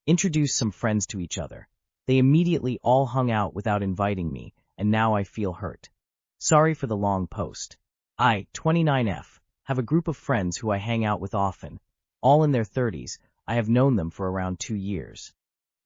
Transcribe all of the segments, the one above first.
introduced some friends to each other. They immediately all hung out without inviting me, and now I feel hurt. Sorry for the long post. I, 29F, have a group of friends who I hang out with often. All in their 30s, I have known them for around 2 years.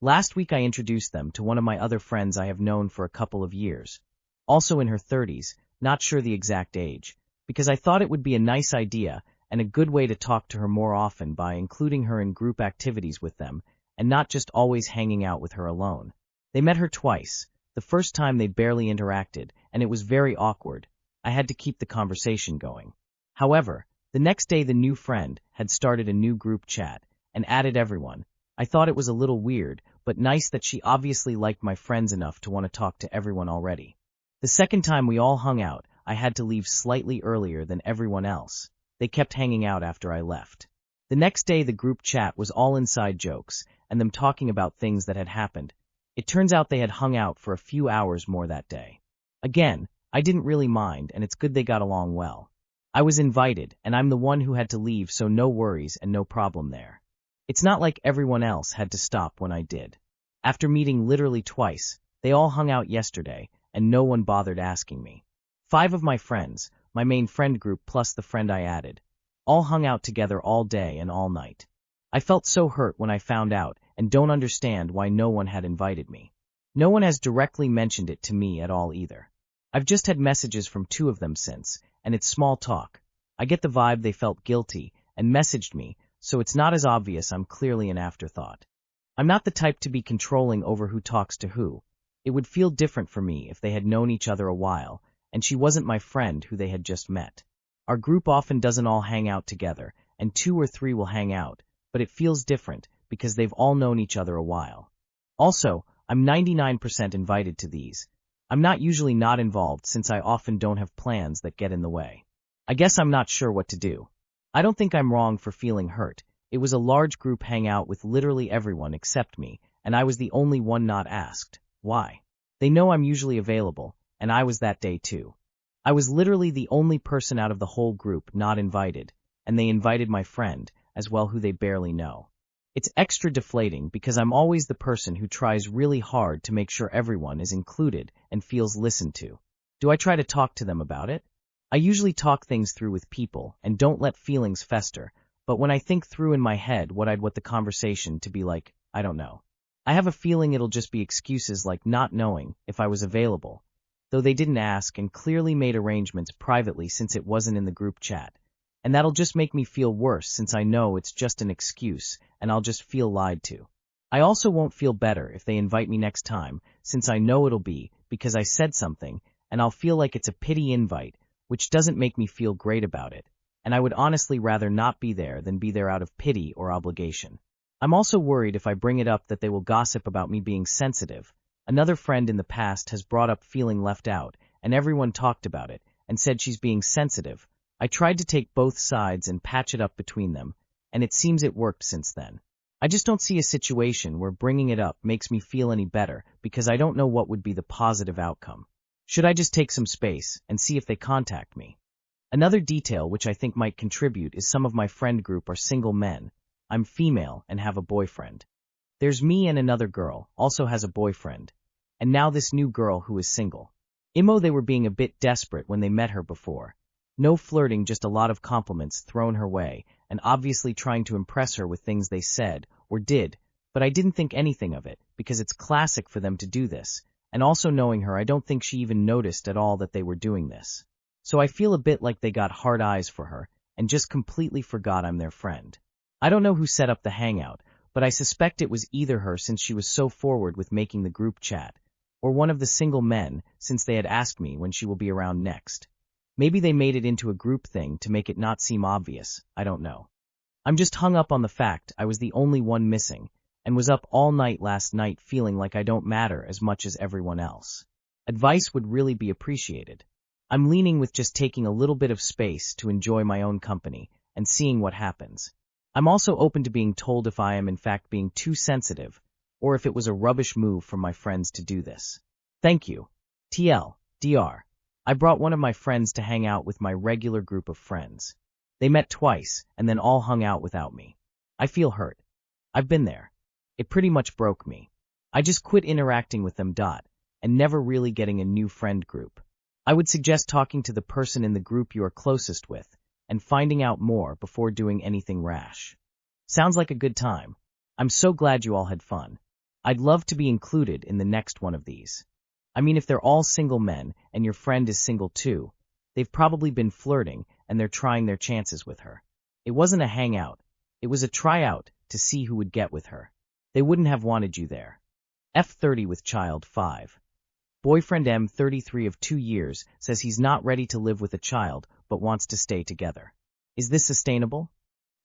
Last week I introduced them to one of my other friends I have known for a couple of years. Also in her 30s, not sure the exact age, because I thought it would be a nice idea and a good way to talk to her more often by including her in group activities with them, and not just always hanging out with her alone. They met her twice. The first time they barely interacted, and it was very awkward. I had to keep the conversation going. However, the next day the new friend had started a new group chat and added everyone. I thought it was a little weird, but nice that she obviously liked my friends enough to want to talk to everyone already. The second time we all hung out, I had to leave slightly earlier than everyone else. They kept hanging out after I left. The next day the group chat was all inside jokes and them talking about things that had happened. It turns out they had hung out for a few hours more that day. Again, I didn't really mind, and it's good they got along well. I was invited, and I'm the one who had to leave, so no worries and no problem there. It's not like everyone else had to stop when I did. After meeting literally twice, they all hung out yesterday, and no one bothered asking me. 5 of my friends, my main friend group plus the friend I added, all hung out together all day and all night. I felt so hurt when I found out and don't understand why no one had invited me. No one has directly mentioned it to me at all either. I've just had messages from 2 of them since, and it's small talk. I get the vibe they felt guilty and messaged me, so it's not as obvious I'm clearly an afterthought. I'm not the type to be controlling over who talks to who. It would feel different for me if they had known each other a while, and she wasn't my friend who they had just met. Our group often doesn't all hang out together, and 2 or 3 will hang out, but it feels different because they've all known each other a while. Also, I'm 99% invited to these. I'm not usually not involved since I often don't have plans that get in the way. I guess I'm not sure what to do. I don't think I'm wrong for feeling hurt. It was a large group hangout with literally everyone except me, and I was the only one not asked. Why? They know I'm usually available, and I was that day too. I was literally the only person out of the whole group not invited, and they invited my friend, as well, who they barely know. It's extra deflating because I'm always the person who tries really hard to make sure everyone is included and feels listened to. Do I try to talk to them about it? I usually talk things through with people and don't let feelings fester, but when I think through in my head what I'd want the conversation to be like, I don't know. I have a feeling it'll just be excuses like not knowing if I was available, though they didn't ask and clearly made arrangements privately since it wasn't in the group chat. And that'll just make me feel worse since I know it's just an excuse and I'll just feel lied to. I also won't feel better if they invite me next time since I know it'll be because I said something and I'll feel like it's a pity invite, which doesn't make me feel great about it, and I would honestly rather not be there than be there out of pity or obligation. I'm also worried if I bring it up that they will gossip about me being sensitive. Another friend in the past has brought up feeling left out, and everyone talked about it and said she's being sensitive. I tried to take both sides and patch it up between them, and it seems it worked since then. I just don't see a situation where bringing it up makes me feel any better because I don't know what would be the positive outcome. Should I just take some space and see if they contact me? Another detail which I think might contribute is some of my friend group are single men. I'm female and have a boyfriend. There's me and another girl, also has a boyfriend, and now this new girl who is single. They were being a bit desperate when they met her before. No flirting, just a lot of compliments thrown her way, and obviously trying to impress her with things they said or did, but I didn't think anything of it, because it's classic for them to do this, and also knowing her I don't think she even noticed at all that they were doing this. So I feel a bit like they got hard eyes for her, and just completely forgot I'm their friend. I don't know who set up the hangout, but I suspect it was either her since she was so forward with making the group chat, or one of the single men since they had asked me when she will be around next. Maybe they made it into a group thing to make it not seem obvious, I don't know. I'm just hung up on the fact I was the only one missing, and was up all night last night feeling like I don't matter as much as everyone else. Advice would really be appreciated. I'm leaning with just taking a little bit of space to enjoy my own company and seeing what happens. I'm also open to being told if I am in fact being too sensitive, or if it was a rubbish move from my friends to do this. Thank you. TL, DR. I brought one of my friends to hang out with my regular group of friends. They met twice and then all hung out without me. I feel hurt. I've been there. It pretty much broke me. I just quit interacting with them. And never really getting a new friend group. I would suggest talking to the person in the group you are closest with and finding out more before doing anything rash. Sounds like a good time. I'm so glad you all had fun. I'd love to be included in the next one of these. I mean, if they're all single men and your friend is single too, they've probably been flirting and they're trying their chances with her. It wasn't a hangout. It was a tryout to see who would get with her. They wouldn't have wanted you there. F30 with child 5. Boyfriend M33 of 2 years says he's not ready to live with a child but wants to stay together. Is this sustainable?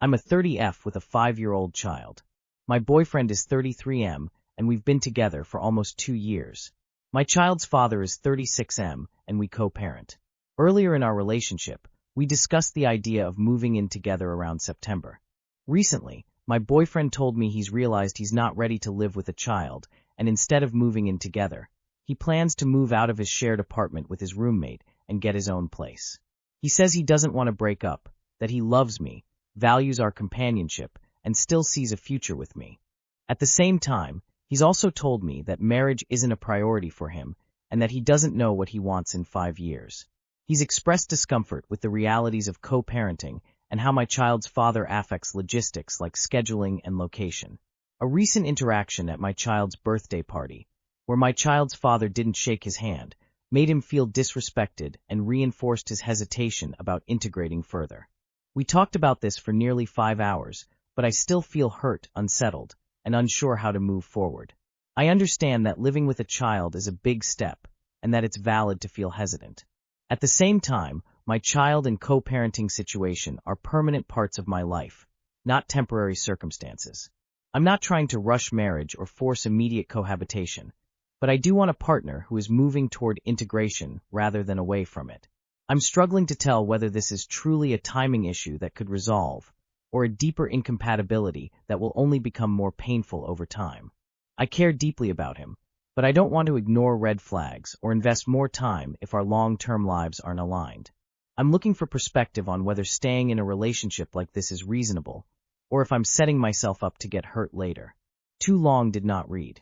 I'm a 30F with a 5-year-old child. My boyfriend is 33M and we've been together for almost 2 years. My child's father is 36M and we co-parent. Earlier in our relationship, we discussed the idea of moving in together around September. Recently, my boyfriend told me he's realized he's not ready to live with a child, and instead of moving in together, he plans to move out of his shared apartment with his roommate and get his own place. He says he doesn't want to break up, that he loves me, values our companionship, and still sees a future with me. At the same time, he's also told me that marriage isn't a priority for him and that he doesn't know what he wants in 5 years. He's expressed discomfort with the realities of co-parenting and how my child's father affects logistics like scheduling and location. A recent interaction at my child's birthday party, where my child's father didn't shake his hand, made him feel disrespected and reinforced his hesitation about integrating further. We talked about this for nearly 5 hours, but I still feel hurt, unsettled, and unsure how to move forward. I understand that living with a child is a big step, and that it's valid to feel hesitant. At the same time, my child and co-parenting situation are permanent parts of my life, not temporary circumstances. I'm not trying to rush marriage or force immediate cohabitation, but I do want a partner who is moving toward integration rather than away from it. I'm struggling to tell whether this is truly a timing issue that could resolve, or a deeper incompatibility that will only become more painful over time. I care deeply about him, but I don't want to ignore red flags or invest more time if our long-term lives aren't aligned. I'm looking for perspective on whether staying in a relationship like this is reasonable, or if I'm setting myself up to get hurt later. Too long did not read.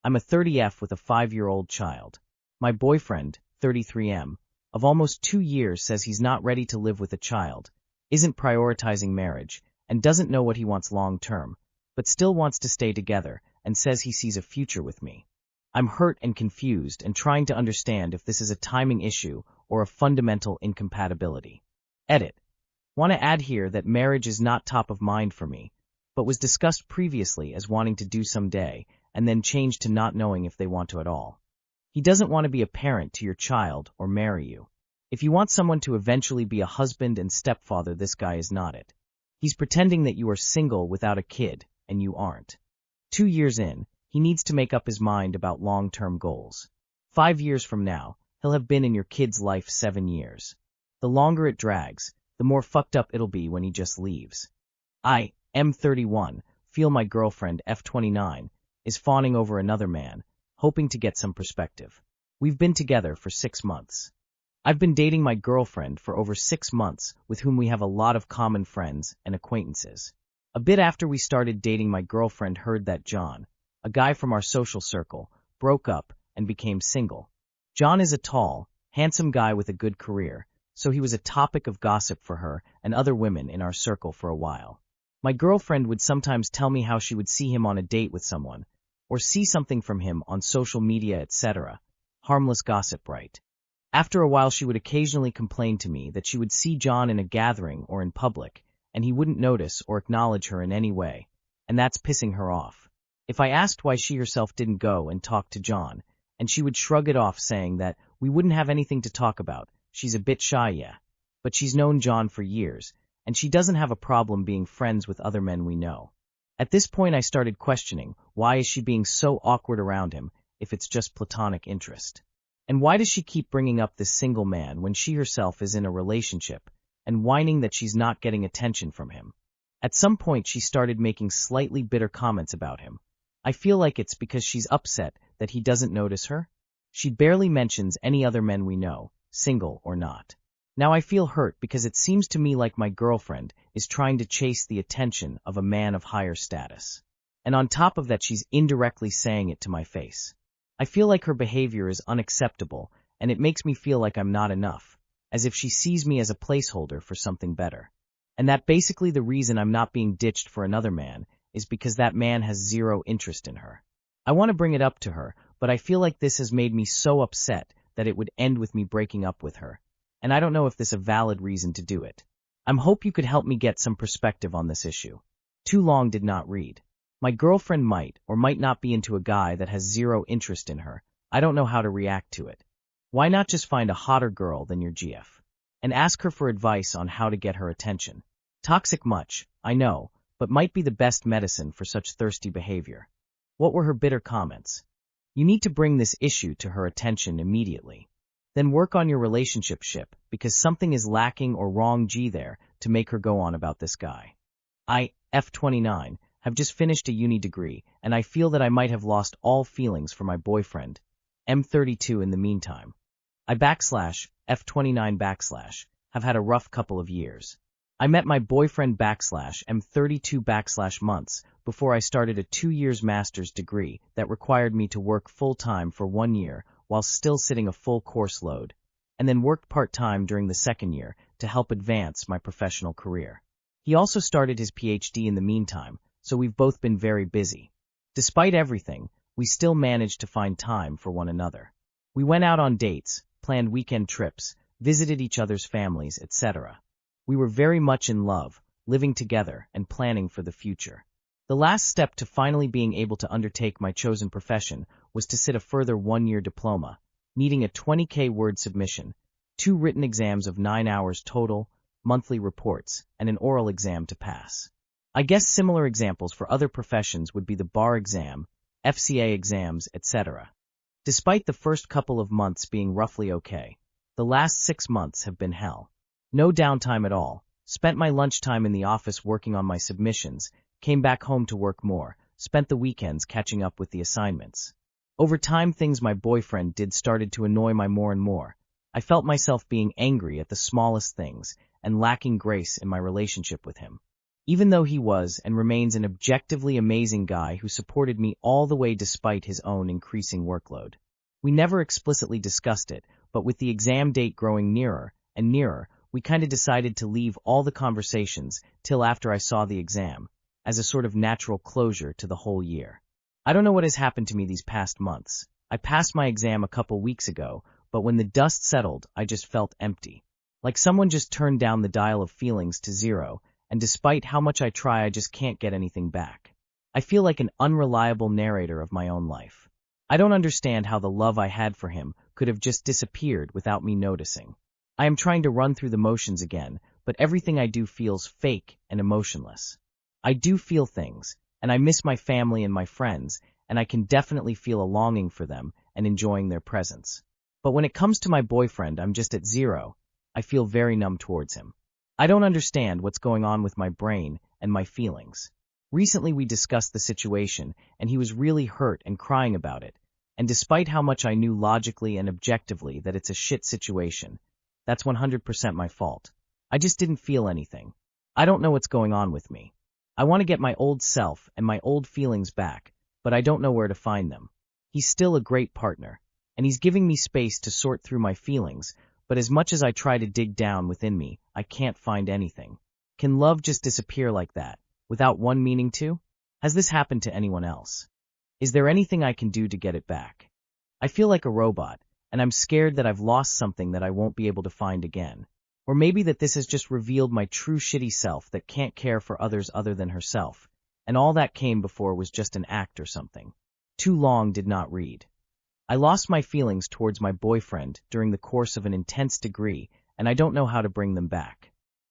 I'm a 30F with a 5-year-old child. My boyfriend, 33M, of almost 2 years says he's not ready to live with a child, isn't prioritizing marriage, and doesn't know what he wants long-term, but still wants to stay together and says he sees a future with me. I'm hurt and confused and trying to understand if this is a timing issue or a fundamental incompatibility. Edit. Want to add here that marriage is not top of mind for me, but was discussed previously as wanting to do someday, and then changed to not knowing if they want to at all. He doesn't want to be a parent to your child or marry you. If you want someone to eventually be a husband and stepfather, this guy is not it. He's pretending that you are single without a kid, and you aren't. 2 years in, he needs to make up his mind about long-term goals. 5 years from now, he'll have been in your kid's life 7 years. The longer it drags, the more fucked up it'll be when he just leaves. I, M31, feel my girlfriend, F29, is fawning over another man, hoping to get some perspective. We've been together for 6 months. I've been dating my girlfriend for over 6 months, with whom we have a lot of common friends and acquaintances. A bit after we started dating, my girlfriend heard that John, a guy from our social circle, broke up and became single. John is a tall, handsome guy with a good career, so he was a topic of gossip for her and other women in our circle for a while. My girlfriend would sometimes tell me how she would see him on a date with someone, or see something from him on social media, etc. Harmless gossip, right? After a while, she would occasionally complain to me that she would see John in a gathering or in public, and he wouldn't notice or acknowledge her in any way, and that's pissing her off. If I asked why she herself didn't go and talk to John, and she would shrug it off saying that we wouldn't have anything to talk about, she's a bit shy, yeah. But she's known John for years, and she doesn't have a problem being friends with other men we know. At this point, I started questioning, why is she being so awkward around him if it's just platonic interest? And why does she keep bringing up this single man when she herself is in a relationship, and whining that she's not getting attention from him? At some point, she started making slightly bitter comments about him. I feel like it's because she's upset that he doesn't notice her. She barely mentions any other men we know, single or not. Now I feel hurt because it seems to me like my girlfriend is trying to chase the attention of a man of higher status. And on top of that, she's indirectly saying it to my face. I feel like her behavior is unacceptable, and it makes me feel like I'm not enough, as if she sees me as a placeholder for something better. And that basically the reason I'm not being ditched for another man is because that man has zero interest in her. I want to bring it up to her, but I feel like this has made me so upset that it would end with me breaking up with her, and I don't know if this is a valid reason to do it. I hope you could help me get some perspective on this issue. Too long did not read. My girlfriend might or might not be into a guy that has zero interest in her. I don't know how to react to it. Why not just find a hotter girl than your GF? And ask her for advice on how to get her attention. Toxic much, I know, but might be the best medicine for such thirsty behavior. What were her bitter comments? You need to bring this issue to her attention immediately. Then work on your relationship because something is lacking or wrong there to make her go on about this guy. I, F29, have just finished a uni degree, and I feel that I might have lost all feelings for my boyfriend, M32 in the meantime. I F29 have had a rough couple of years. I met my boyfriend M32 months before I started a 2 years master's degree that required me to work full-time for 1 year while still sitting a full course load, and then worked part-time during the second year to help advance my professional career. He also started his PhD in the meantime, so we've both been very busy. Despite everything, we still managed to find time for one another. We went out on dates, planned weekend trips, visited each other's families, etc. We were very much in love, living together and planning for the future. The last step to finally being able to undertake my chosen profession was to sit a further 1-year diploma, needing a 20K word submission, 2 written exams of 9 hours total, monthly reports, and an oral exam to pass. I guess similar examples for other professions would be the bar exam, FCA exams, etc. Despite the first couple of months being roughly okay, the last 6 months have been hell. No downtime at all, spent my lunchtime in the office working on my submissions, came back home to work more, spent the weekends catching up with the assignments. Over time, things my boyfriend did started to annoy me more and more. I felt myself being angry at the smallest things and lacking grace in my relationship with him. Even though he was and remains an objectively amazing guy who supported me all the way despite his own increasing workload. We never explicitly discussed it, but with the exam date growing nearer and nearer, we kind of decided to leave all the conversations till after I saw the exam, as a sort of natural closure to the whole year. I don't know what has happened to me these past months. I passed my exam a couple weeks ago, but when the dust settled, I just felt empty. Like someone just turned down the dial of feelings to 0, and despite how much I try, I just can't get anything back. I feel like an unreliable narrator of my own life. I don't understand how the love I had for him could have just disappeared without me noticing. I am trying to run through the motions again, but everything I do feels fake and emotionless. I do feel things, and I miss my family and my friends, and I can definitely feel a longing for them and enjoying their presence. But when it comes to my boyfriend, I'm just at 0. I feel very numb towards him. I don't understand what's going on with my brain and my feelings. Recently we discussed the situation, and he was really hurt and crying about it, and despite how much I knew logically and objectively that it's a shit situation, that's 100% my fault. I just didn't feel anything. I don't know what's going on with me. I want to get my old self and my old feelings back, but I don't know where to find them. He's still a great partner, and he's giving me space to sort through my feelings, but as much as I try to dig down within me, I can't find anything. Can love just disappear like that, without one meaning to? Has this happened to anyone else? Is there anything I can do to get it back? I feel like a robot, and I'm scared that I've lost something that I won't be able to find again. Or maybe that this has just revealed my true shitty self that can't care for others other than herself, and all that came before was just an act or something. Too long did not read. I lost my feelings towards my boyfriend during the course of an intense degree, and I don't know how to bring them back.